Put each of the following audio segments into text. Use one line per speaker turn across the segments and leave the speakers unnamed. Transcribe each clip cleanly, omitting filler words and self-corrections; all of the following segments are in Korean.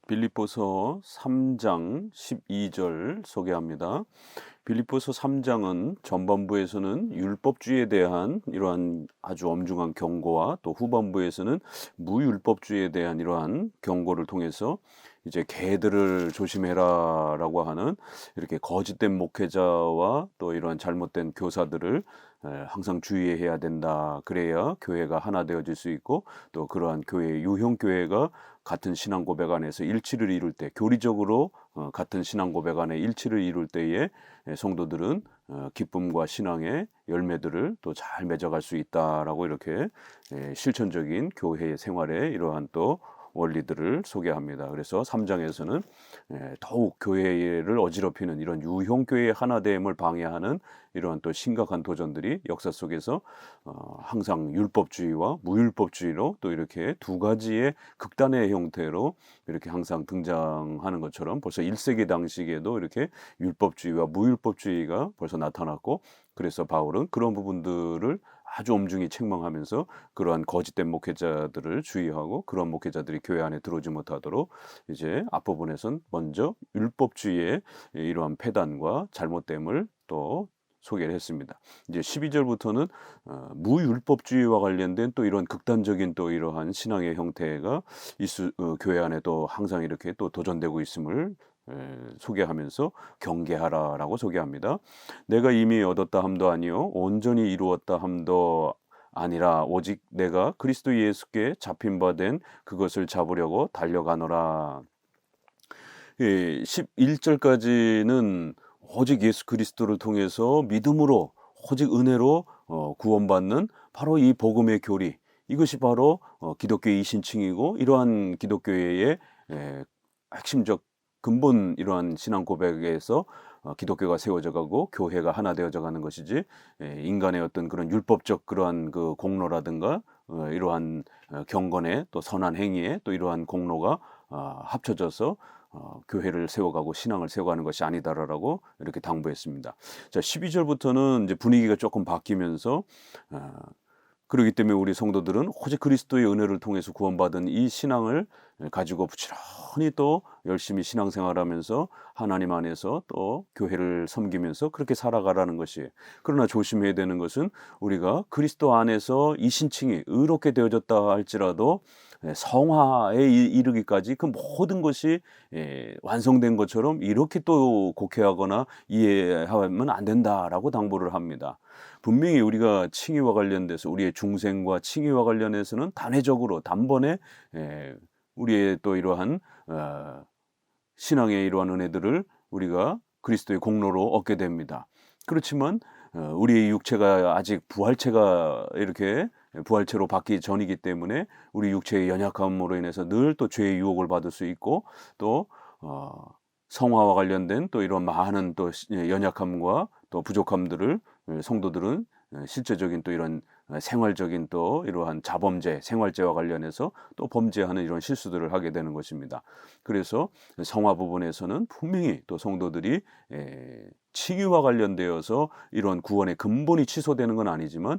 빌립보서 3장 12절 소개합니다. 빌립보서 3장은 전반부에서는 율법주의에 대한 이러한 아주 엄중한 경고와 또 후반부에서는 무율법주의에 대한 이러한 경고를 통해서 이제 개들을 조심해라라고 하는 이렇게 거짓된 목회자와 또 이러한 잘못된 교사들을 항상 주의해야 된다. 그래야 교회가 하나 되어질 수 있고 또 그러한 교회 유형 교회가 같은 신앙 고백 안에서 일치를 이룰 때 교리적으로 같은 신앙 고백 안에 일치를 이룰 때에 성도들은 기쁨과 신앙의 열매들을 또 잘 맺어갈 수 있다라고 이렇게 실천적인 교회의 생활에 이러한 또 원리들을 소개합니다. 그래서 3장에서는 더욱 교회를 어지럽히는 이런 유형교회의 하나됨을 방해하는 이러한 또 심각한 도전들이 역사 속에서 항상 율법주의와 무율법주의로 또 이렇게 두 가지의 극단의 형태로 이렇게 항상 등장하는 것처럼 벌써 1세기 당시에도 이렇게 율법주의와 무율법주의가 벌써 나타났고, 그래서 바울은 그런 부분들을 아주 엄중히 책망하면서 그러한 거짓된 목회자들을 주의하고 그런 목회자들이 교회 안에 들어오지 못하도록 이제 앞부분에선 먼저 율법주의의 이러한 폐단과 잘못됨을 또 소개를 했습니다. 이제 12절부터는 무율법주의와 관련된 또 이런 극단적인 또 이러한 신앙의 형태가 교회 안에 또 항상 이렇게 또 도전되고 있음을 소개하면서 경계하라라고 소개합니다. 내가 이미 얻었다 함도 아니요 온전히 이루었다 함도 아니라 오직 내가 그리스도 예수께 잡힌 바 된 그것을 잡으려고 달려가노라. 11절까지는 오직 예수 그리스도를 통해서 믿음으로 오직 은혜로 구원받는 바로 이 복음의 교리, 이것이 바로 기독교의 이신칭이고 이러한 기독교의 핵심적 근본 이러한 신앙 고백에서 기독교가 세워져 가고 교회가 하나 되어져 가는 것이지, 인간의 어떤 그런 율법적 그러한 그 공로라든가 이러한 경건의 또 선한 행위에 또 이러한 공로가 합쳐져서 교회를 세워가고 신앙을 세워가는 것이 아니다라고 이렇게 당부했습니다. 자, 12절부터는 이제 분위기가 조금 바뀌면서 그렇기 때문에 우리 성도들은 오직 그리스도의 은혜를 통해서 구원받은 이 신앙을 가지고 부지런히 또 열심히 신앙생활하면서 하나님 안에서 또 교회를 섬기면서 그렇게 살아가라는 것이, 그러나 조심해야 되는 것은 우리가 그리스도 안에서 이 신칭이 의롭게 되어졌다 할지라도 성화에 이르기까지 그 모든 것이 완성된 것처럼 이렇게 또 곡해하거나 이해하면 안 된다라고 당부를 합니다. 분명히 우리가 칭의와 관련돼서 우리의 중생과 칭의와 관련해서는 단회적으로 단번에 우리의 또 이러한 신앙의 이러한 은혜들을 우리가 그리스도의 공로로 얻게 됩니다. 그렇지만 우리의 육체가 아직 부활체가 이렇게 부활체로 받기 전이기 때문에 우리 육체의 연약함으로 인해서 늘 또 죄의 유혹을 받을 수 있고, 또 성화와 관련된 또 이런 많은 또 연약함과 또 부족함들을 성도들은 실제적인 또 이런 생활적인 또 이러한 자범죄, 생활죄와 관련해서 또 범죄하는 이런 실수들을 하게 되는 것입니다. 그래서 성화 부분에서는 분명히 또 성도들이 칭의와 관련되어서 이런 구원의 근본이 취소되는 건 아니지만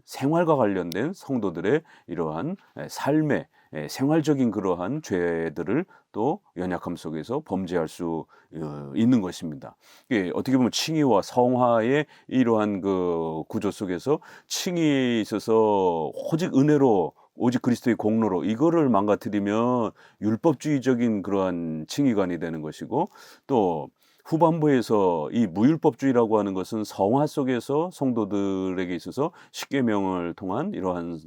생활과 관련된 성도들의 이러한 삶의 생활적인 그러한 죄들을 또 연약함 속에서 범죄할 수 있는 것입니다. 어떻게 보면 칭의와 성화의 이러한 그 구조 속에서 칭의에 있어서 오직 은혜로 오직 그리스도의 공로로 이거를 망가뜨리면 율법주의적인 그러한 칭의관이 되는 것이고, 또 후반부에서 이 무율법주의라고 하는 것은 성화 속에서 성도들에게 있어서 십계명을 통한 이러한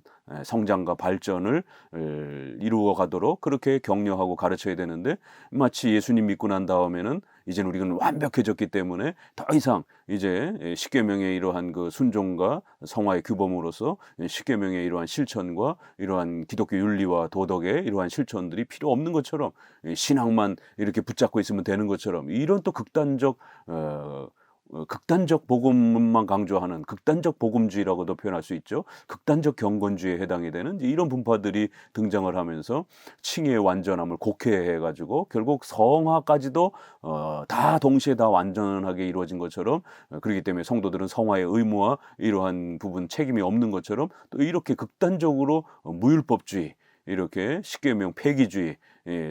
성장과 발전을 이루어 가도록 그렇게 격려하고 가르쳐야 되는데, 마치 예수님 믿고 난 다음에는 이제는 우리는 완벽해졌기 때문에 더 이상 이제 십계명의 이러한 그 순종과 성화의 규범으로서 십계명의 이러한 실천과 이러한 기독교 윤리와 도덕의 이러한 실천들이 필요 없는 것처럼, 신앙만 이렇게 붙잡고 있으면 되는 것처럼, 이런 또 극단적 복음만 강조하는 극단적 복음주의라고도 표현할 수 있죠. 극단적 경건주의에 해당이 되는 이런 분파들이 등장을 하면서 칭의의 완전함을 곡해해 가지고 결국 성화까지도 다 동시에 다 완전하게 이루어진 것처럼, 그렇기 때문에 성도들은 성화의 의무와 이러한 부분 책임이 없는 것처럼 또 이렇게 극단적으로 무율법주의, 이렇게 십계명 폐기주의,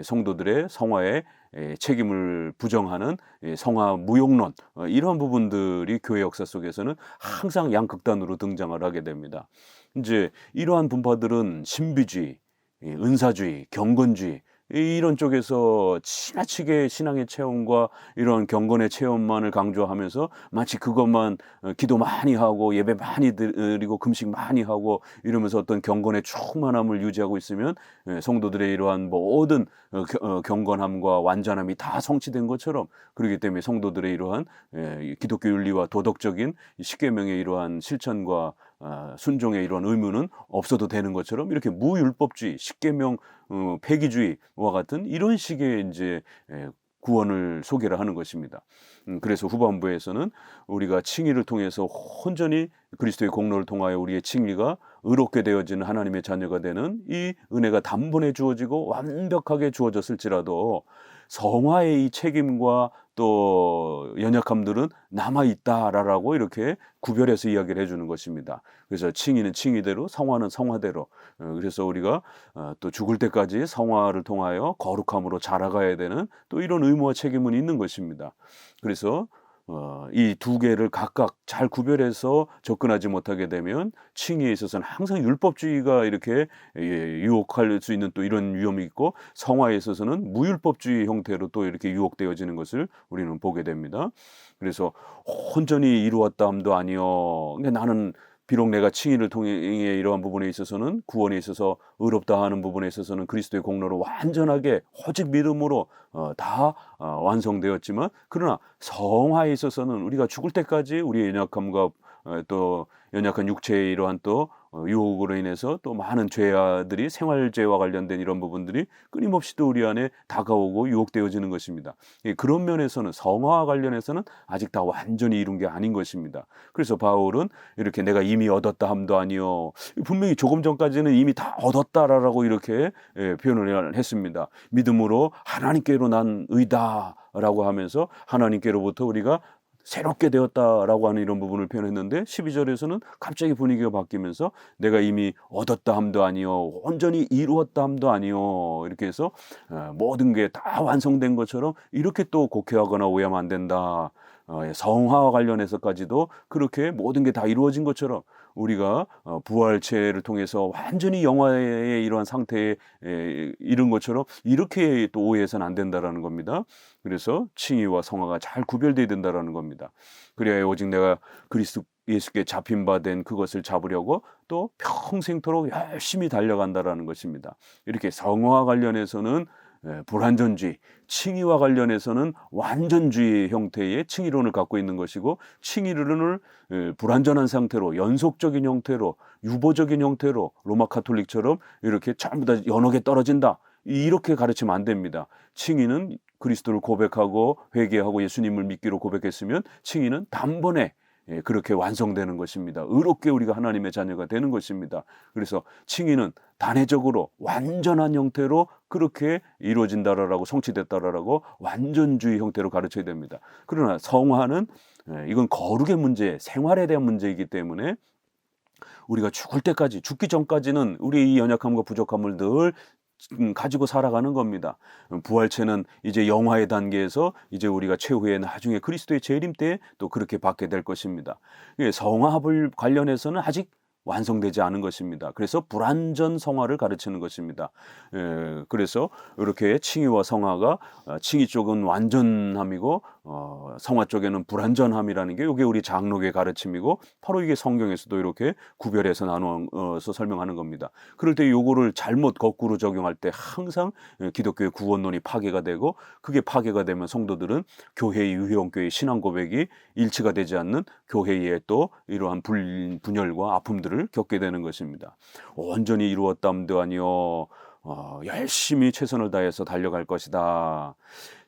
성도들의 성화에 책임을 부정하는 성화 무용론, 이런 부분들이 교회 역사 속에서는 항상 양극단으로 등장을 하게 됩니다. 이제 이러한 분파들은 신비주의, 은사주의, 경건주의, 이런 쪽에서 지나치게 신앙의 체험과 이런 경건의 체험만을 강조하면서 마치 그것만 기도 많이 하고 예배 많이 드리고 금식 많이 하고 이러면서 어떤 경건의 충만함을 유지하고 있으면 성도들의 이러한 모든 경건함과 완전함이 다 성취된 것처럼, 그렇기 때문에 성도들의 이러한 기독교 윤리와 도덕적인 십계명의 이러한 실천과 순종의 이런 의무는 없어도 되는 것처럼, 이렇게 무율법주의, 십계명 폐기주의와 같은 이런 식의 이제 구원을 소개를 하는 것입니다. 그래서 후반부에서는 우리가 칭의를 통해서 온전히 그리스도의 공로를 통하여 우리의 칭의가 의롭게 되어지는 하나님의 자녀가 되는 이 은혜가 단번에 주어지고 완벽하게 주어졌을지라도 성화의 이 책임과 또 연약함들은 남아있다라고 이렇게 구별해서 이야기를 해주는 것입니다. 그래서 칭의는 칭의대로, 성화는 성화대로, 그래서 우리가 또 죽을 때까지 성화를 통하여 거룩함으로 자라가야 되는 또 이런 의무와 책임은 있는 것입니다. 그래서 이 두 개를 각각 잘 구별해서 접근하지 못하게 되면 칭의에 있어서는 항상 율법주의가 이렇게 유혹할 수 있는 또 이런 위험이 있고, 성화에 있어서는 무율법주의 형태로 또 이렇게 유혹되어지는 것을 우리는 보게 됩니다. 그래서 온전히 이루었다 함도 아니요. 근데 나는 비록 내가 칭의를 통해 이러한 부분에 있어서는, 구원에 있어서 의롭다 하는 부분에 있어서는 그리스도의 공로로 완전하게 오직 믿음으로 다 완성되었지만, 그러나 성화에 있어서는 우리가 죽을 때까지 우리의 연약함과 또 연약한 육체의 이러한 또 유혹으로 인해서 또 많은 죄들이, 생활죄와 관련된 이런 부분들이 끊임없이 또 우리 안에 다가오고 유혹되어지는 것입니다. 그런 면에서는 성화와 관련해서는 아직 다 완전히 이룬 게 아닌 것입니다. 그래서 바울은 이렇게 내가 이미 얻었다 함도 아니요, 분명히 조금 전까지는 이미 다 얻었다라고 이렇게 표현을 했습니다. 믿음으로 하나님께로 난 의다라고 하면서 하나님께로부터 우리가 새롭게 되었다라고 하는 이런 부분을 표현했는데, 12절에서는 갑자기 분위기가 바뀌면서 내가 이미 얻었다 함도 아니요, 온전히 이루었다 함도 아니요, 이렇게 해서 모든 게 다 완성된 것처럼 이렇게 또 곡해하거나 오해하면 안 된다. 성화와 관련해서까지도 그렇게 모든 게 다 이루어진 것처럼 우리가 부활체를 통해서 완전히 영화의 이러한 상태에 이른 것처럼 이렇게 또 오해해서는 안 된다라는 겁니다. 그래서 칭의와 성화가 잘 구별되어야 된다라는 겁니다. 그래야 오직 내가 그리스도 예수께 잡힌 바 된 그것을 잡으려고 또 평생토록 열심히 달려간다라는 것입니다. 이렇게 성화와 관련해서는 불완전주의, 칭의와 관련해서는 완전주의 형태의 칭의론을 갖고 있는 것이고, 칭의론을 불완전한 상태로, 연속적인 형태로, 유보적인 형태로 로마 카톨릭처럼 이렇게 전부 다 여러 개 떨어진다, 이렇게 가르치면 안 됩니다. 칭의는 그리스도를 고백하고 회개하고 예수님을 믿기로 고백했으면 칭의는 단번에 그렇게 완성되는 것입니다. 의롭게 우리가 하나님의 자녀가 되는 것입니다. 그래서 칭의는 단회적으로 완전한 형태로 그렇게 이루어진다라고, 성취됐다라고 완전주의 형태로 가르쳐야 됩니다. 그러나 성화는 이건 거룩의 문제, 생활에 대한 문제이기 때문에 우리가 죽을 때까지, 죽기 전까지는 우리의 이 연약함과 부족함을 늘 가지고 살아가는 겁니다. 부활체는 이제 영화의 단계에서 이제 우리가 최후의 나중에 그리스도의 재림 때 또 그렇게 받게 될 것입니다. 성화합을 관련해서는 아직 완성되지 않은 것입니다. 그래서 불완전 성화를 가르치는 것입니다. 그래서 이렇게 칭의와 성화가 칭의 쪽은 완전함이고 성화 쪽에는 불완전함이라는 게 이게 우리 장로의 가르침이고, 바로 이게 성경에서도 이렇게 구별해서 나누어서 설명하는 겁니다. 그럴 때 요거를 잘못 거꾸로 적용할 때 항상 기독교의 구원론이 파괴가 되고, 그게 파괴가 되면 성도들은 교회의 유형교의 신앙 고백이 일치가 되지 않는 교회의 또 이러한 분열과 아픔들을 겪게 되는 것입니다. 온전히 이루었담도 아니요, 열심히 최선을 다해서 달려갈 것이다.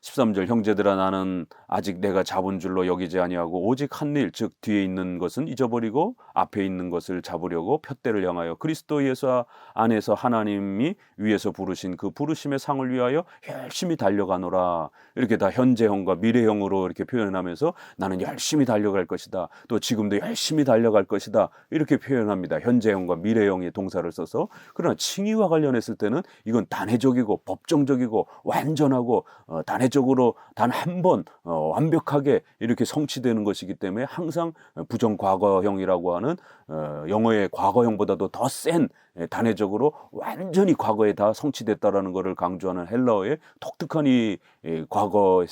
13절 형제들아 나는 아직 내가 잡은 줄로 여기지 아니하고 오직 한 일 즉 뒤에 있는 것은 잊어버리고 앞에 있는 것을 잡으려고 푯대를 향하여 그리스도 예수 안에서 하나님이 위에서 부르신 그 부르심의 상을 위하여 열심히 달려가노라. 이렇게 다 현재형과 미래형으로 이렇게 표현하면서 나는 열심히 달려갈 것이다. 또 지금도 열심히 달려갈 것이다. 이렇게 표현합니다. 현재형과 미래형의 동사를 써서. 그러나 칭의와 관련했을 때는 이건 단회적이고 법정적이고 완전하고 단회적으로 단 한 번 완벽하게 이렇게 성취되는 것이기 때문에 항상 부정과거형이라고 하는 영어의 과거형보다도 더 센 단회적으로 완전히 과거에 다 성취됐다라는 것을 강조하는 헬라어의 독특한 이 과거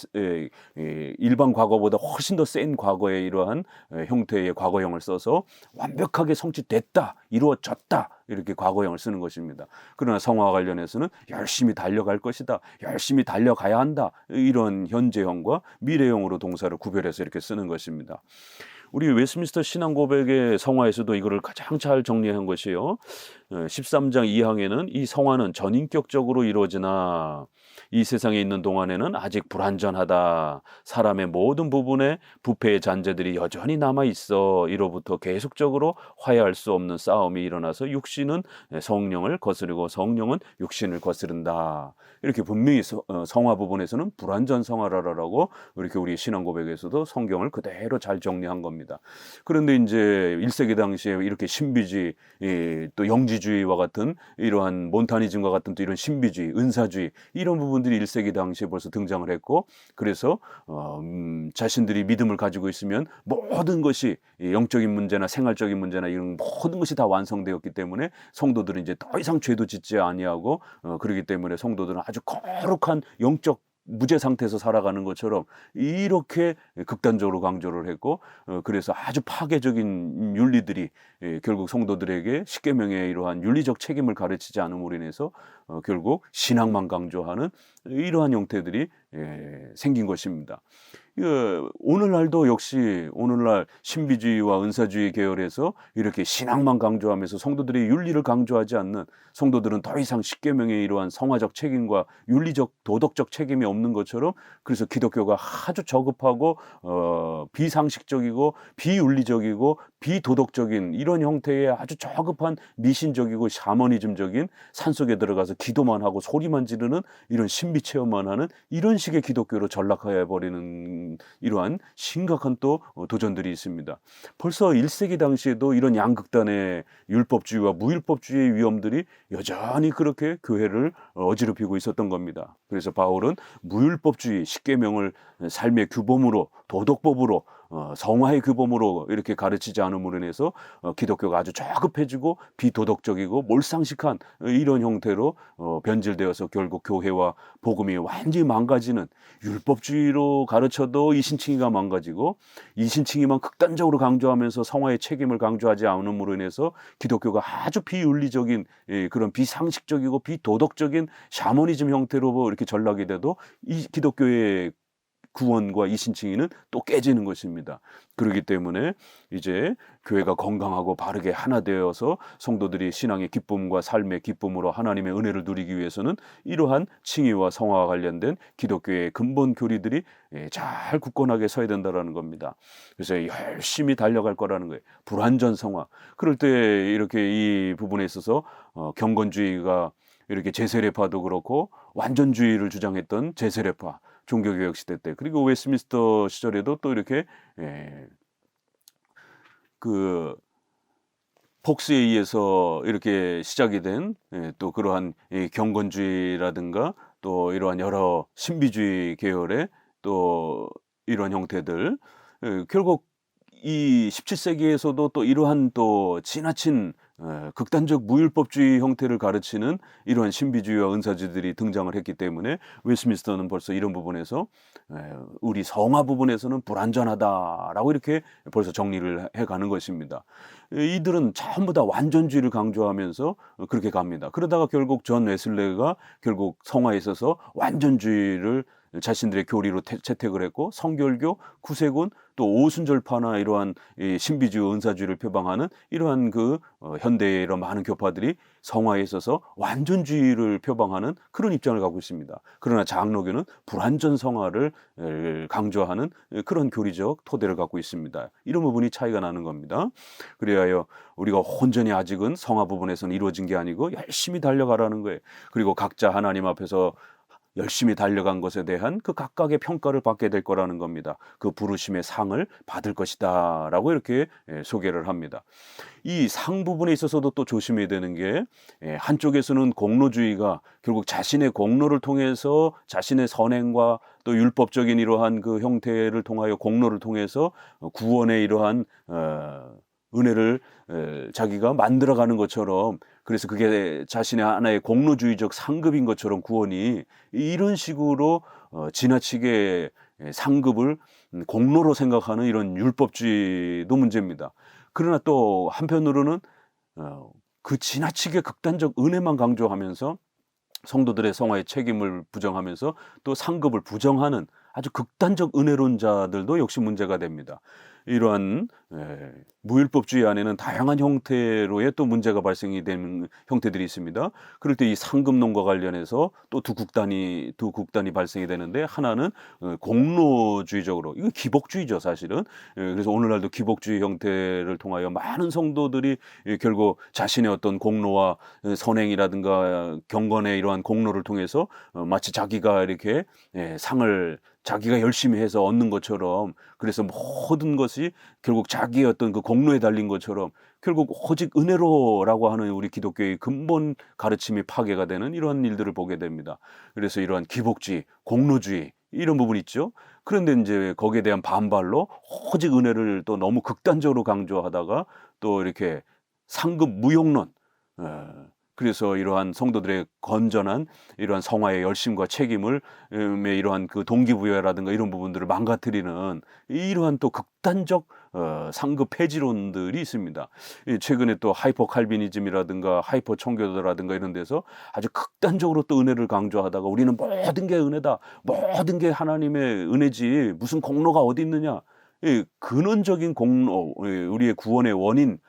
일반 과거보다 훨씬 더 센 과거의 이러한 형태의 과거형을 써서 완벽하게 성취됐다, 이루어졌다 이렇게 과거형을 쓰는 것입니다. 그러나 성화와 관련해서는 열심히 달려갈 것이다, 열심히 달려가야 한다 이런 현재형과 미래형으로 동사를 구별해서 이렇게 쓰는 것입니다. 우리 웨스민스터 신앙고백의 성화에서도 이거를 가장 잘 정리한 것이요. 13장 2항에는 이 성화는 전인격적으로 이루어지나 이 세상에 있는 동안에는 아직 불완전하다. 사람의 모든 부분에 부패의 잔재들이 여전히 남아있어. 이로부터 계속적으로 화해할 수 없는 싸움이 일어나서 육신은 성령을 거스르고 성령은 육신을 거스른다. 이렇게 분명히 성화 부분에서는 불완전 성화라라고 이렇게 우리 신앙고백에서도 성경을 그대로 잘 정리한 겁니다. 그런데 이제 1세기 당시에 이렇게 신비주의 또 영지주의와 같은 이러한 몬타니즘과 같은 또 이런 신비주의, 은사주의 이런 부분들이 1세기 당시에 벌써 등장을 했고 그래서 자신들이 믿음을 가지고 있으면 모든 것이 영적인 문제나 생활적인 문제나 이런 모든 것이 다 완성되었기 때문에 성도들은 이제 더 이상 죄도 짓지 아니하고 그렇기 때문에 성도들은 아주 거룩한 영적 무죄 상태에서 살아가는 것처럼 이렇게 극단적으로 강조를 했고 그래서 아주 파괴적인 윤리들이 결국 성도들에게 십계명의 이러한 윤리적 책임을 가르치지 않음으로 인해서 결국 신앙만 강조하는 이러한 형태들이 생긴 것입니다. 오늘날도 역시 오늘날 신비주의와 은사주의 계열에서 이렇게 신앙만 강조하면서 성도들의 윤리를 강조하지 않는 성도들은 더 이상 십계명의 이러한 성화적 책임과 윤리적 도덕적 책임이 없는 것처럼 그래서 기독교가 아주 저급하고 비상식적이고 비윤리적이고 비도덕적인 이런 형태의 아주 저급한 미신적이고 샤머니즘적인 산속에 들어가서 기도만 하고 소리만 지르는 이런 신비 체험만 하는 이런 식의 기독교로 전락해 버리는 이러한 심각한 또 도전들이 있습니다. 벌써 1세기 당시에도 이런 양극단의 율법주의와 무율법주의의 위험들이 여전히 그렇게 교회를 어지럽히고 있었던 겁니다. 그래서 바울은 무율법주의, 십계명을 삶의 규범으로 도덕법으로 성화의 규범으로 이렇게 가르치지 않음으로 인해서 기독교가 아주 저급해지고 비도덕적이고 몰상식한 이런 형태로 변질되어서 결국 교회와 복음이 완전히 망가지는 율법주의로 가르쳐도 이신칭의가 망가지고 이신칭의만 극단적으로 강조하면서 성화의 책임을 강조하지 않음으로 인해서 기독교가 아주 비윤리적인 그런 비상식적이고 비도덕적인 샤머니즘 형태로 이렇게 전락이 돼도 이 기독교의 구원과 이신칭의는 또 깨지는 것입니다. 그렇기 때문에 이제 교회가 건강하고 바르게 하나 되어서 성도들이 신앙의 기쁨과 삶의 기쁨으로 하나님의 은혜를 누리기 위해서는 이러한 칭의와 성화와 관련된 기독교의 근본 교리들이 잘 굳건하게 서야 된다는 겁니다. 그래서 열심히 달려갈 거라는 거예요. 불완전 성화. 그럴 때 이렇게 이 부분에 있어서 경건주의가 이렇게 제세례파도 그렇고 완전주의를 주장했던 제세례파 종교개혁 시대 때 그리고 웨스민스터 시절에도 또 이렇게 그 폭스에 의해서 이렇게 시작이 된 또 그러한 경건주의라든가 또 이러한 여러 신비주의 계열의 또 이런 형태들 결국 이 17세기에서도 또 이러한 또 지나친 극단적 무율법주의 형태를 가르치는 이러한 신비주의와 은사주의들이 등장을 했기 때문에 웨스민스터는 벌써 이런 부분에서 우리 성화 부분에서는 불완전하다라고 이렇게 벌써 정리를 해가는 것입니다. 이들은 전부 다 완전주의를 강조하면서 그렇게 갑니다. 그러다가 결국 존 웨슬레가 결국 성화에 있어서 완전주의를 자신들의 교리로 채택을 했고, 성결교, 구세군, 또 오순절파나 이러한 신비주의, 은사주의를 표방하는 이러한 현대의 이런 많은 교파들이 성화에 있어서 완전주의를 표방하는 그런 입장을 갖고 있습니다. 그러나 장로교는 불완전 성화를 강조하는 그런 교리적 토대를 갖고 있습니다. 이런 부분이 차이가 나는 겁니다. 그래야 우리가 온전히 아직은 성화 부분에서는 이루어진 게 아니고 열심히 달려가라는 거예요. 그리고 각자 하나님 앞에서 열심히 달려간 것에 대한 그 각각의 평가를 받게 될 거라는 겁니다. 그 부르심의 상을 받을 것이다 라고 이렇게 소개를 합니다. 이 상 부분에 있어서도 또 조심해야 되는 게, 한쪽에서는 공로주의가 결국 자신의 공로를 통해서 자신의 선행과 또 율법적인 이러한 그 형태를 통하여 공로를 통해서 구원의 이러한 은혜를 자기가 만들어가는 것처럼, 그래서 그게 자신의 하나의 공로주의적 상급인 것처럼 구원이 이런 식으로 지나치게 상급을 공로로 생각하는 이런 율법주의도 문제입니다. 그러나 또 한편으로는 그 지나치게 극단적 은혜만 강조하면서 성도들의 성화의 책임을 부정하면서 또 상급을 부정하는 아주 극단적 은혜론자들도 역시 문제가 됩니다. 이러한 무율법주의 안에는 다양한 형태로의 또 문제가 발생이 되는 형태들이 있습니다. 그럴 때 이 상급론과 관련해서 또 두 국단이 발생이 되는데, 하나는 공로주의적으로, 이거 기복주의죠 사실은. 그래서 오늘날도 기복주의 형태를 통하여 많은 성도들이 결국 자신의 어떤 공로와 선행이라든가 경건의 이러한 공로를 통해서 마치 자기가 이렇게 상을 자기가 열심히 해서 얻는 것처럼, 그래서 모든 것이 결국 자기의 어떤 그 공로에 달린 것처럼 결국 오직 은혜로라고 하는 우리 기독교의 근본 가르침이 파괴가 되는 이러한 일들을 보게 됩니다. 그래서 이러한 기복주의, 공로주의 이런 부분이 있죠. 그런데 이제 거기에 대한 반발로 오직 은혜를 또 너무 극단적으로 강조하다가 또 이렇게 상급 무용론, 그래서 이러한 성도들의 건전한 이러한 성화의 열심과 책임을 이러한 그 동기부여라든가 이런 부분들을 망가뜨리는 이러한 또 극단적 상급 폐지론들이 있습니다. 최근에 또 하이퍼 칼비니즘이라든가 하이퍼 청교도라든가 이런 데서 아주 극단적으로 또 은혜를 강조하다가 우리는 모든 게 은혜다, 모든 게 하나님의 은혜지, 무슨 공로가 어디 있느냐. 근원적인 공로, 우리의 구원의 원인,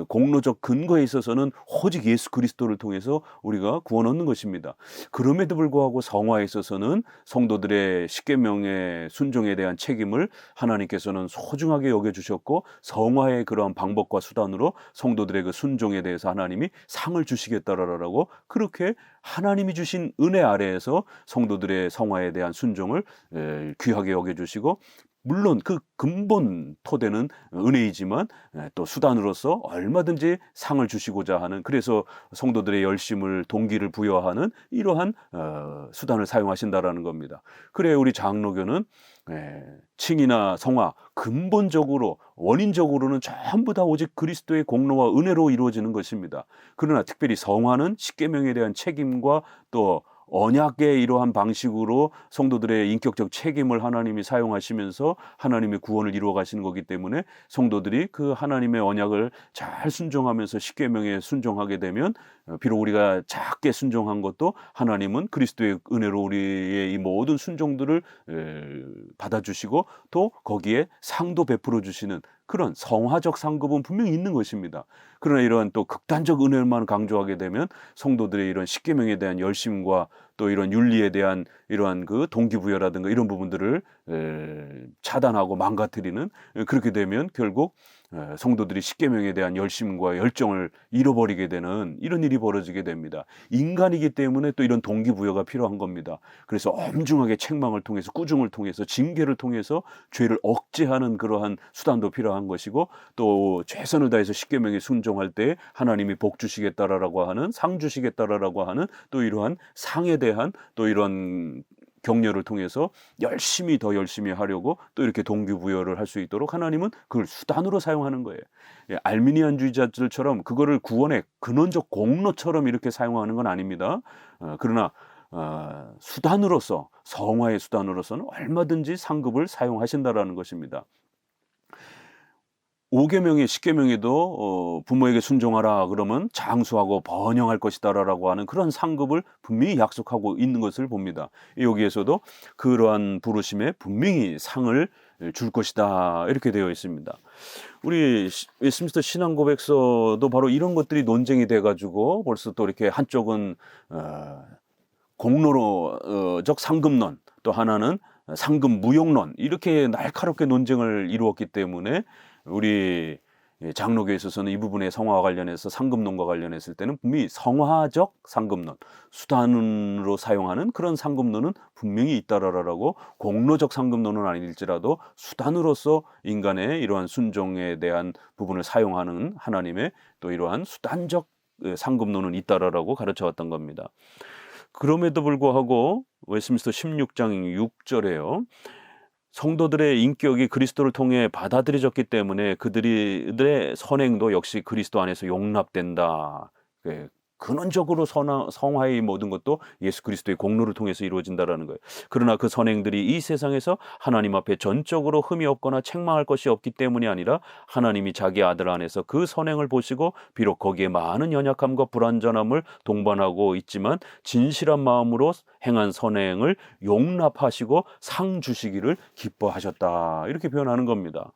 공로적 근거에 있어서는 오직 예수 그리스도를 통해서 우리가 구원 얻는 것입니다. 그럼에도 불구하고 성화에 있어서는 성도들의 십계명의 순종에 대한 책임을 하나님께서는 소중하게 여겨주셨고, 성화의 그러한 방법과 수단으로 성도들의 그 순종에 대해서 하나님이 상을 주시겠다라고, 그렇게 하나님이 주신 은혜 아래에서 성도들의 성화에 대한 순종을 귀하게 여겨주시고, 물론 그 근본 토대는 은혜이지만 또 수단으로서 얼마든지 상을 주시고자 하는, 그래서 성도들의 열심을 동기를 부여하는 이러한 수단을 사용하신다라는 겁니다. 그래 우리 장로교는 칭이나 성화 근본적으로 원인적으로는 전부 다 오직 그리스도의 공로와 은혜로 이루어지는 것입니다. 그러나 특별히 성화는 십계명에 대한 책임과 또 언약의 이러한 방식으로 성도들의 인격적 책임을 하나님이 사용하시면서 하나님의 구원을 이루어 가시는 거기 때문에, 성도들이 그 하나님의 언약을 잘 순종하면서 십계명에 순종하게 되면, 비록 우리가 작게 순종한 것도 하나님은 그리스도의 은혜로 우리의 이 모든 순종들을 받아주시고 또 거기에 상도 베풀어 주시는 그런 성화적 상급은 분명히 있는 것입니다. 그러나 이러한 또 극단적 은혜만 강조하게 되면 성도들의 이런 십계명에 대한 열심과 또 이런 윤리에 대한 이러한 그 동기부여라든가 이런 부분들을 차단하고 망가뜨리는, 그렇게 되면 결국 성도들이 십계명에 대한 열심과 열정을 잃어버리게 되는 이런 일이 벌어지게 됩니다. 인간이기 때문에 또 이런 동기부여가 필요한 겁니다. 그래서 엄중하게 책망을 통해서, 꾸중을 통해서, 징계를 통해서 죄를 억제하는 그러한 수단도 필요한 것이고, 또 최선을 다해서 십계명에 순종할 때 하나님이 복 주시겠다라고 하는, 상 주시겠다라고 하는 또 이러한 상에 대한 또 이런 격려를 통해서 더 열심히 하려고 또 이렇게 동기부여를 할 수 있도록 하나님은 그걸 수단으로 사용하는 거예요. 알미니안주의자들처럼 그거를 구원의 근원적 공로처럼 이렇게 사용하는 건 아닙니다. 그러나 수단으로서, 성화의 수단으로서는 얼마든지 상급을 사용하신다라는 것입니다. 5계명의 10계명에도 부모에게 순종하라 그러면 장수하고 번영할 것이다라고 하는 그런 상급을 분명히 약속하고 있는 것을 봅니다. 여기에서도 그러한 부르심에 분명히 상을 줄 것이다 이렇게 되어 있습니다. 우리 웨스트민스터 신앙고백서도 바로 이런 것들이 논쟁이 돼가지고 벌써 또 이렇게 한쪽은 공로적 상급론, 또 하나는 상급 무용론, 이렇게 날카롭게 논쟁을 이루었기 때문에 우리 장로교에 있어서는 이 부분의 성화와 관련해서 상급론과 관련했을 때는 분명히 성화적 상급론, 수단으로 사용하는 그런 상급론은 분명히 있다라고, 공로적 상급론은 아닐지라도 수단으로서 인간의 이러한 순종에 대한 부분을 사용하는 하나님의 또 이러한 수단적 상급론은 있다라고 가르쳐왔던 겁니다. 그럼에도 불구하고 웨스트민스터 16장 6절에요. 성도들의 인격이 그리스도를 통해 받아들여졌기 때문에 그들의 선행도 역시 그리스도 안에서 용납된다. 근원적으로 성화의 모든 것도 예수 그리스도의 공로를 통해서 이루어진다라는 거예요. 그러나 그 선행들이 이 세상에서 하나님 앞에 전적으로 흠이 없거나 책망할 것이 없기 때문이 아니라 하나님이 자기 아들 안에서 그 선행을 보시고 비록 거기에 많은 연약함과 불완전함을 동반하고 있지만 진실한 마음으로 행한 선행을 용납하시고 상 주시기를 기뻐하셨다. 이렇게 표현하는 겁니다.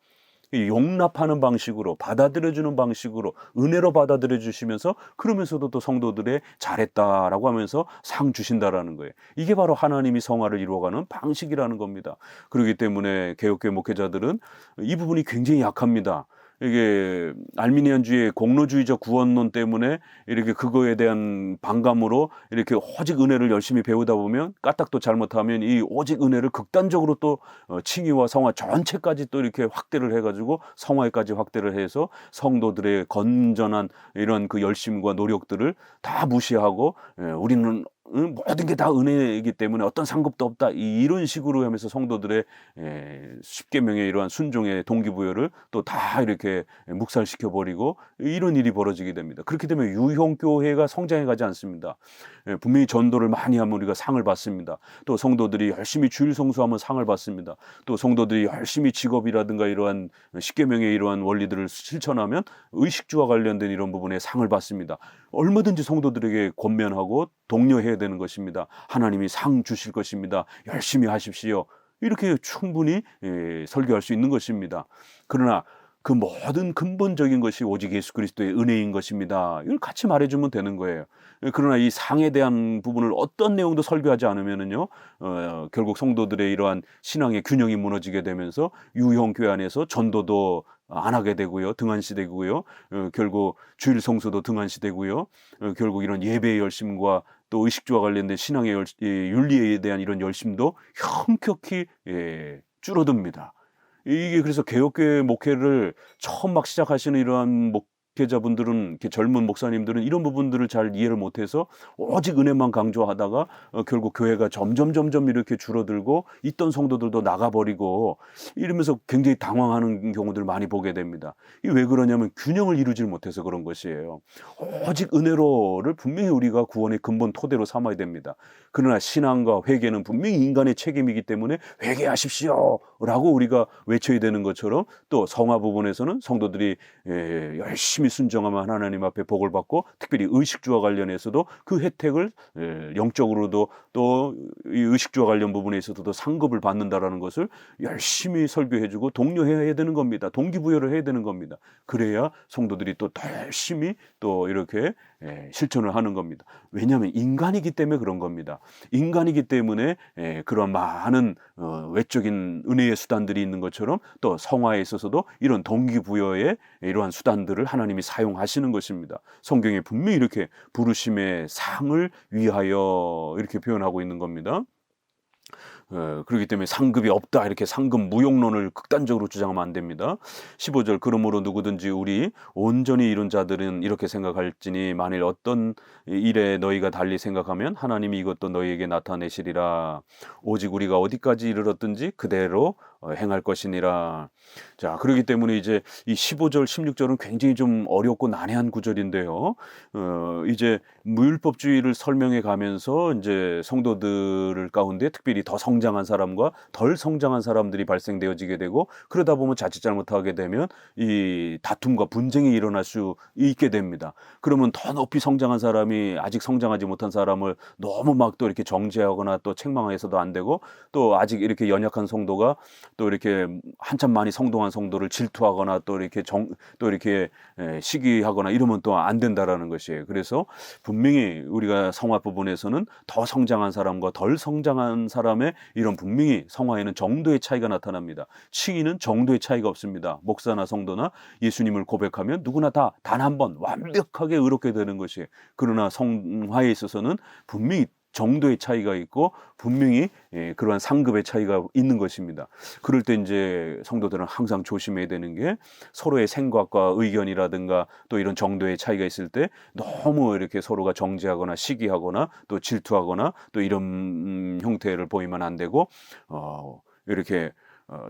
용납하는 방식으로, 받아들여주는 방식으로 은혜로 받아들여 주시면서 그러면서도 또 성도들의 잘했다라고 하면서 상 주신다라는 거예요. 이게 바로 하나님이 성화를 이루어가는 방식이라는 겁니다. 그렇기 때문에 개혁교회 목회자들은 이 부분이 굉장히 약합니다. 이게 알미니안주의 공로주의적 구원론 때문에 이렇게 그거에 대한 반감으로 이렇게 오직 은혜를 열심히 배우다 보면 까딱도 잘못하면 이 오직 은혜를 극단적으로 또 칭의와 성화 전체까지 또 이렇게 확대를 해가지고 성화에까지 확대를 해서 성도들의 건전한 이런 그 열심과 노력들을 다 무시하고 우리는 모든 게 다 은혜이기 때문에 어떤 상급도 없다, 이런 식으로 하면서 성도들의 10계명의 이러한 순종의 동기부여를 또 다 이렇게 묵살시켜버리고 이런 일이 벌어지게 됩니다. 그렇게 되면 유형교회가 성장해 가지 않습니다. 분명히 전도를 많이 하면 우리가 상을 받습니다. 또 성도들이 열심히 주일 성수하면 상을 받습니다. 또 성도들이 열심히 직업이라든가 이러한 10계명의 이러한 원리들을 실천하면 의식주와 관련된 이런 부분에 상을 받습니다. 얼마든지 성도들에게 권면하고 독려해야 되는 것입니다. 하나님이 상 주실 것입니다. 열심히 하십시오. 이렇게 충분히 설교할 수 있는 것입니다. 그러나 그 모든 근본적인 것이 오직 예수 그리스도의 은혜인 것입니다. 이걸 같이 말해주면 되는 거예요. 그러나 이 상에 대한 부분을 어떤 내용도 설교하지 않으면은요, 결국 성도들의 이러한 신앙의 균형이 무너지게 되면서 유형교회 안에서 전도도 안 하게 되고요, 등한시되고요, 결국 주일 성수도 등한시되고요, 결국 이런 예배의 열심과 또 의식주와 관련된 신앙의 윤리에 대한 이런 열심도 현격히 줄어듭니다. 이게 그래서 개혁교회 목회를 처음 막 시작하시는 이러한 목회자분들은, 이렇게 젊은 목사님들은 이런 부분들을 잘 이해를 못해서 오직 은혜만 강조하다가 결국 교회가 점점 이렇게 줄어들고 있던 성도들도 나가버리고 이러면서 굉장히 당황하는 경우들 많이 보게 됩니다. 이게 왜 그러냐면 균형을 이루질 못해서 그런 것이에요. 오직 은혜로를 분명히 우리가 구원의 근본 토대로 삼아야 됩니다. 그러나 신앙과 회개는 분명히 인간의 책임이기 때문에 회개하십시오라고 우리가 외쳐야 되는 것처럼, 또 성화 부분에서는 성도들이 열심히 순종하면 하나님 앞에 복을 받고, 특별히 의식주와 관련해서도 그 혜택을 영적으로도 또 이 의식주와 관련 부분에 있어서도 상급을 받는다라는 것을 열심히 설교해주고 독려해야 되는 겁니다. 동기부여를 해야 되는 겁니다. 그래야 성도들이 또 더 열심히 또 이렇게 실천을 하는 겁니다. 왜냐하면 인간이기 때문에 그런 겁니다. 인간이기 때문에 그런 많은 외적인 은혜의 수단들이 있는 것처럼 또 성화에 있어서도 이런 동기부여의 이러한 수단들을 하나님이 사용하시는 것입니다. 성경에 분명히 이렇게 부르심의 상을 위하여 이렇게 표현하고 있는 겁니다. 그렇기 때문에 상급이 없다, 이렇게 상급 무용론을 극단적으로 주장하면 안 됩니다. 15절, 그러므로 누구든지 우리 온전히 이룬 자들은 이렇게 생각할지니 만일 어떤 일에 너희가 달리 생각하면 하나님이 이것도 너희에게 나타내시리라. 오직 우리가 어디까지 이르렀든지 그대로 행할 것이니라. 자, 그렇기 때문에 이제 이 15절, 16절은 굉장히 좀 어렵고 난해한 구절인데요. 이제 무율법주의를 설명해 가면서 이제 성도들 가운데 특별히 더 성장한 사람과 덜 성장한 사람들이 발생되어지게 되고, 그러다 보면 자칫 잘못하게 되면 이 다툼과 분쟁이 일어날 수 있게 됩니다. 그러면 더 높이 성장한 사람이 아직 성장하지 못한 사람을 너무 막 또 이렇게 정죄하거나 또 책망해서도 안 되고, 또 아직 이렇게 연약한 성도가 또 이렇게 한참 많이 성동한 성도를 질투하거나 또 이렇게 또 이렇게 시기하거나 이러면 또 안 된다라는 것이에요. 그래서 분명히 우리가 성화 부분에서는 더 성장한 사람과 덜 성장한 사람의 이런 분명히 성화에는 정도의 차이가 나타납니다. 칭의는 정도의 차이가 없습니다. 목사나 성도나 예수님을 고백하면 누구나 다 단 한 번 완벽하게 의롭게 되는 것이에요. 그러나 성화에 있어서는 분명히 정도의 차이가 있고 분명히 그러한 상급의 차이가 있는 것입니다. 그럴 때 이제 성도들은 항상 조심해야 되는 게, 서로의 생각과 의견이라든가 또 이런 정도의 차이가 있을 때 너무 이렇게 서로가 정죄하거나 시기하거나 또 질투하거나 또 이런 형태를 보이면 안 되고, 이렇게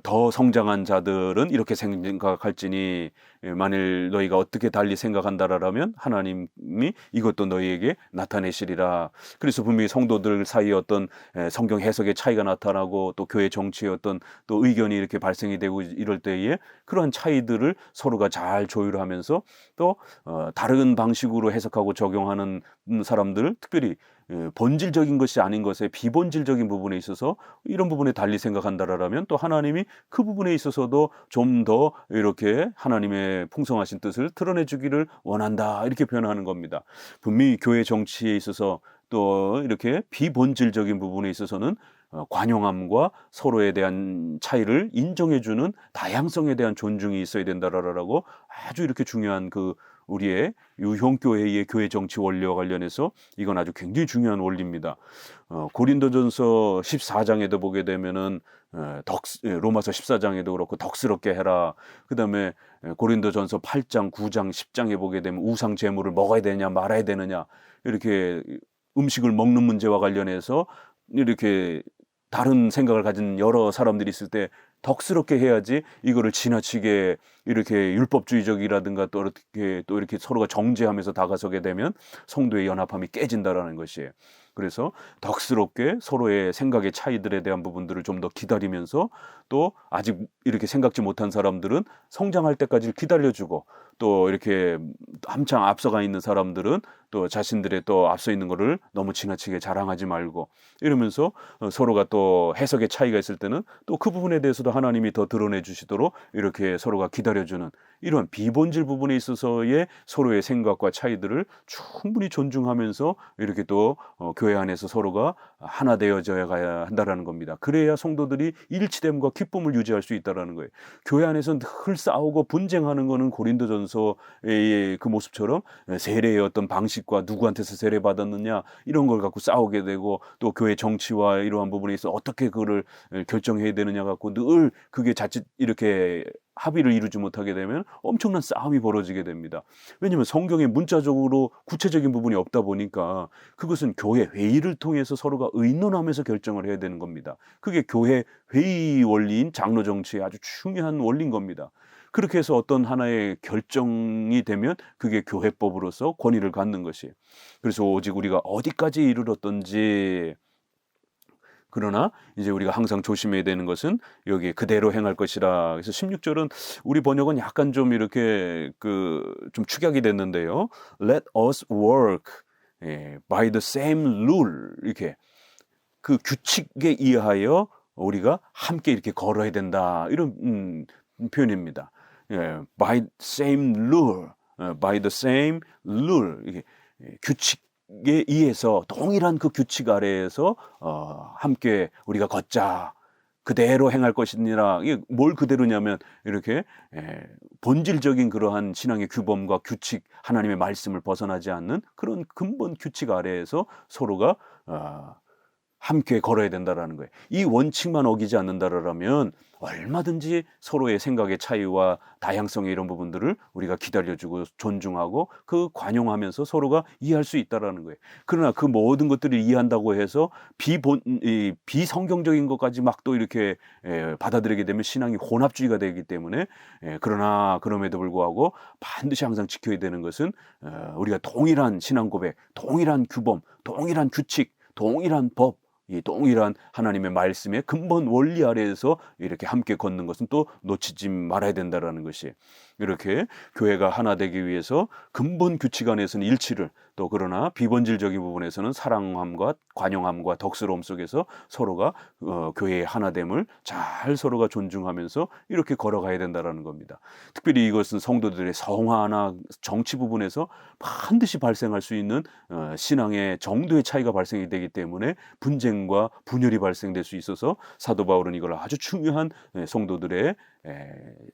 더 성장한 자들은 이렇게 생각할지니 만일 너희가 어떻게 달리 생각한다라면 하나님이 이것도 너희에게 나타내시리라. 그래서 분명히 성도들 사이에 어떤 성경 해석의 차이가 나타나고 또 교회 정치의 어떤 또 의견이 이렇게 발생이 되고 이럴 때에 그러한 차이들을 서로가 잘 조율하면서 또 다른 방식으로 해석하고 적용하는 사람들, 특별히 본질적인 것이 아닌 것에 비본질적인 부분에 있어서 이런 부분에 달리 생각한다라면 또 하나님이 그 부분에 있어서도 좀 더 이렇게 하나님의 풍성하신 뜻을 드러내 주기를 원한다, 이렇게 표현하는 겁니다. 분명히 교회 정치에 있어서 또 이렇게 비본질적인 부분에 있어서는 관용함과 서로에 대한 차이를 인정해주는 다양성에 대한 존중이 있어야 된다라고 아주 이렇게 중요한 우리의 유형교회의 교회 정치 원리와 관련해서 이건 아주 굉장히 중요한 원리입니다. 고린도전서 14장에도 보게 되면은 로마서 14장에도 그렇고 덕스럽게 해라. 그다음에 고린도전서 8장, 9장, 10장에 보게 되면 우상 제물을 먹어야 되냐 말아야 되느냐, 이렇게 음식을 먹는 문제와 관련해서 이렇게 다른 생각을 가진 여러 사람들이 있을 때 덕스럽게 해야지, 이거를 지나치게 이렇게 율법주의적이라든가 또 이렇게 서로가 정죄하면서 다가서게 되면 성도의 연합함이 깨진다라는 것이에요. 그래서 덕스럽게 서로의 생각의 차이들에 대한 부분들을 좀 더 기다리면서, 또 아직 이렇게 생각지 못한 사람들은 성장할 때까지 기다려주고, 또 이렇게 한창 앞서가 있는 사람들은 또 자신들의 또 앞서 있는 거를 너무 지나치게 자랑하지 말고, 이러면서 서로가 또 해석의 차이가 있을 때는 또 그 부분에 대해서도 하나님이 더 드러내 주시도록 이렇게 서로가 기다려주는, 이런 비본질 부분에 있어서의 서로의 생각과 차이들을 충분히 존중하면서 이렇게 또 교회 안에서 서로가 하나 되어져야 가야 한다라는 겁니다. 그래야 성도들이 일치됨과 기쁨을 유지할 수 있다라는 거예요. 교회 안에서 늘 싸우고 분쟁하는 거는 고린도전서의 그 모습처럼 세례의 어떤 방식과 누구한테서 세례 받았느냐 이런 걸 갖고 싸우게 되고, 또 교회 정치와 이러한 부분에 있어 어떻게 그거를 결정해야 되느냐 갖고 늘 그게 자칫 이렇게 합의를 이루지 못하게 되면 엄청난 싸움이 벌어지게 됩니다. 왜냐하면 성경에 문자적으로 구체적인 부분이 없다 보니까 그것은 교회 회의를 통해서 서로가 의논하면서 결정을 해야 되는 겁니다. 그게 교회 회의 원리인 장로 정치의 아주 중요한 원리인 겁니다. 그렇게 해서 어떤 하나의 결정이 되면 그게 교회법으로서 권위를 갖는 것이에요. 그래서 오직 우리가 어디까지 이르렀던지, 그러나 이제 우리가 항상 조심해야 되는 것은 여기 그대로 행할 것이라. 그래서 16절은 우리 번역은 약간 좀 이렇게 좀 축약이 됐는데요. Let us work by the same rule, 이렇게 그 규칙에 의하여 우리가 함께 이렇게 걸어야 된다, 이런 표현입니다. by same rule, by the same rule, 이게 규칙에 의해서 동일한 그 규칙 아래에서 함께 우리가 걷자, 그대로 행할 것이니라. 이게 뭘 그대로냐면 이렇게 본질적인 그러한 신앙의 규범과 규칙, 하나님의 말씀을 벗어나지 않는 그런 근본 규칙 아래에서 서로가 함께 걸어야 된다라는 거예요. 이 원칙만 어기지 않는다라면 얼마든지 서로의 생각의 차이와 다양성의 이런 부분들을 우리가 기다려주고 존중하고 그 관용하면서 서로가 이해할 수 있다라는 거예요. 그러나 그 모든 것들을 이해한다고 해서 비성경적인 것까지 막 또 이렇게 받아들이게 되면 신앙이 혼합주의가 되기 때문에 그러나 그럼에도 불구하고 반드시 항상 지켜야 되는 것은 우리가 동일한 신앙 고백, 동일한 규범, 동일한 규칙, 동일한 법, 이 동일한 하나님의 말씀의 근본 원리 아래에서 이렇게 함께 걷는 것은 또 놓치지 말아야 된다라는 것이, 이렇게 교회가 하나 되기 위해서 근본 규칙 안에서는 일치를, 또 그러나 비본질적인 부분에서는 사랑함과 관용함과 덕스러움 속에서 서로가 교회의 하나됨을 잘 서로가 존중하면서 이렇게 걸어가야 된다라는 겁니다. 특별히 이것은 성도들의 성화나 정치 부분에서 반드시 발생할 수 있는 신앙의 정도의 차이가 발생이 되기 때문에 분쟁과 분열이 발생될 수 있어서 사도 바울은 이걸 아주 중요한 성도들의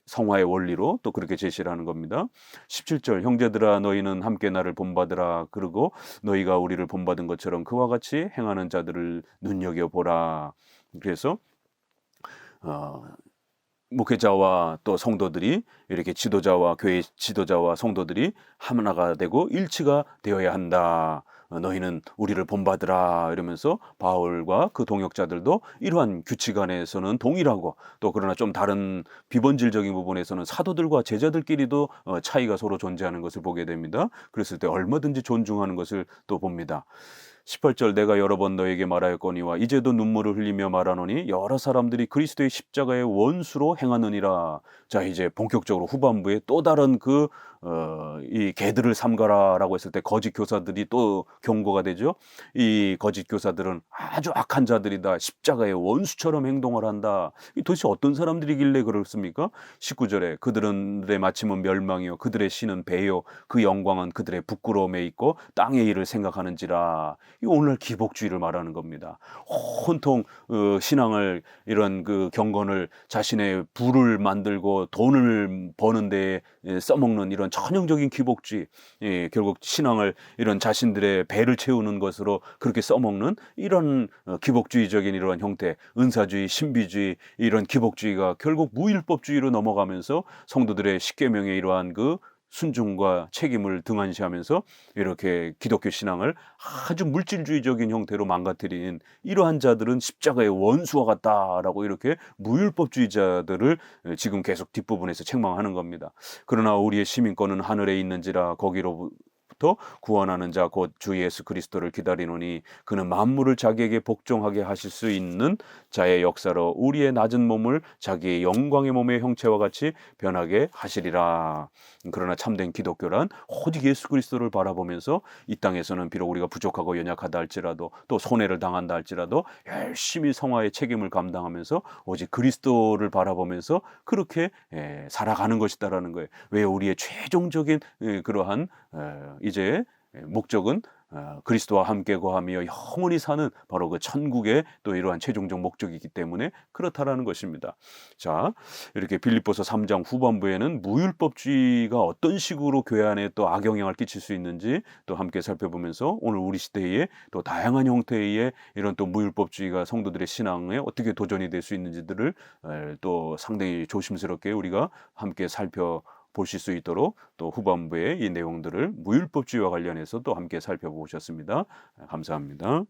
성화의 원리로 또 그렇게 제시를 하는 겁니다. 17절, 형제들아 너희는 함께 나를 본받으라. 그리고 너희가 우리를 본받은 것처럼 그와 같이 행하는 자들을 눈여겨보라. 그래서 목회자와 또 성도들이, 이렇게 지도자와 교회 지도자와 성도들이 하나가 되고 일치가 되어야 한다. 너희는 우리를 본받으라 이러면서 바울과 그 동역자들도 이러한 규칙 안에서는 동일하고, 또 그러나 좀 다른 비본질적인 부분에서는 사도들과 제자들끼리도 차이가 서로 존재하는 것을 보게 됩니다. 그랬을 때 얼마든지 존중하는 것을 또 봅니다. 18절, 내가 여러 번 너에게 말하였거니와 이제도 눈물을 흘리며 말하노니 여러 사람들이 그리스도의 십자가의 원수로 행하느니라. 자, 이제 본격적으로 후반부에 또 다른 이 개들을 삼가라라고 했을 때 거짓 교사들이 또 경고가 되죠. 이 거짓 교사들은 아주 악한 자들이다. 십자가의 원수처럼 행동을 한다. 도대체 어떤 사람들이길래 그렇습니까? 19절에 그들의 마침은 멸망이요 그들의 신은 배요 그 영광은 그들의 부끄러움에 있고 땅의 일을 생각하는지라. 이 오늘날 기복주의를 말하는 겁니다. 온통 신앙을, 이런 그 경건을 자신의 부를 만들고 돈을 버는 데 써먹는 이런 전형적인 기복주의, 결국 신앙을 이런 자신들의 배를 채우는 것으로 그렇게 써먹는 이런 기복주의적인 이런 형태, 은사주의, 신비주의, 이런 기복주의가 결국 무율법주의로 넘어가면서 성도들의 십계명의 이러한 그 순종과 책임을 등한시하면서 이렇게 기독교 신앙을 아주 물질주의적인 형태로 망가뜨린 이러한 자들은 십자가의 원수와 같다라고 이렇게 무율법주의자들을 지금 계속 뒷부분에서 책망하는 겁니다. 그러나 우리의 시민권은 하늘에 있는지라 거기로부터 구원하는 자 곧 주 예수 그리스도를 기다리노니 그는 만물을 자기에게 복종하게 하실 수 있는 자의 역사로 우리의 낮은 몸을 자기의 영광의 몸의 형체와 같이 변하게 하시리라. 그러나 참된 기독교란 오직 예수 그리스도를 바라보면서 이 땅에서는 비록 우리가 부족하고 연약하다 할지라도, 또 손해를 당한다 할지라도 열심히 성화의 책임을 감당하면서 오직 그리스도를 바라보면서 그렇게 살아가는 것이다라는 거예요. 왜 우리의 최종적인 그러한 이제 목적은 그리스도와 함께 거하며 영원히 사는 바로 그 천국의 또 이러한 최종적 목적이기 때문에 그렇다라는 것입니다. 자, 이렇게 빌립보서 3장 후반부에는 무율법주의가 어떤 식으로 교회 안에 또 악영향을 끼칠 수 있는지 또 함께 살펴보면서 오늘 우리 시대에 또 다양한 형태의 이런 또 무율법주의가 성도들의 신앙에 어떻게 도전이 될 수 있는지들을 또 상당히 조심스럽게 우리가 함께 보실 수 있도록 또 후반부에 이 내용들을 무율법주의와 관련해서 또 함께 살펴보셨습니다. 감사합니다.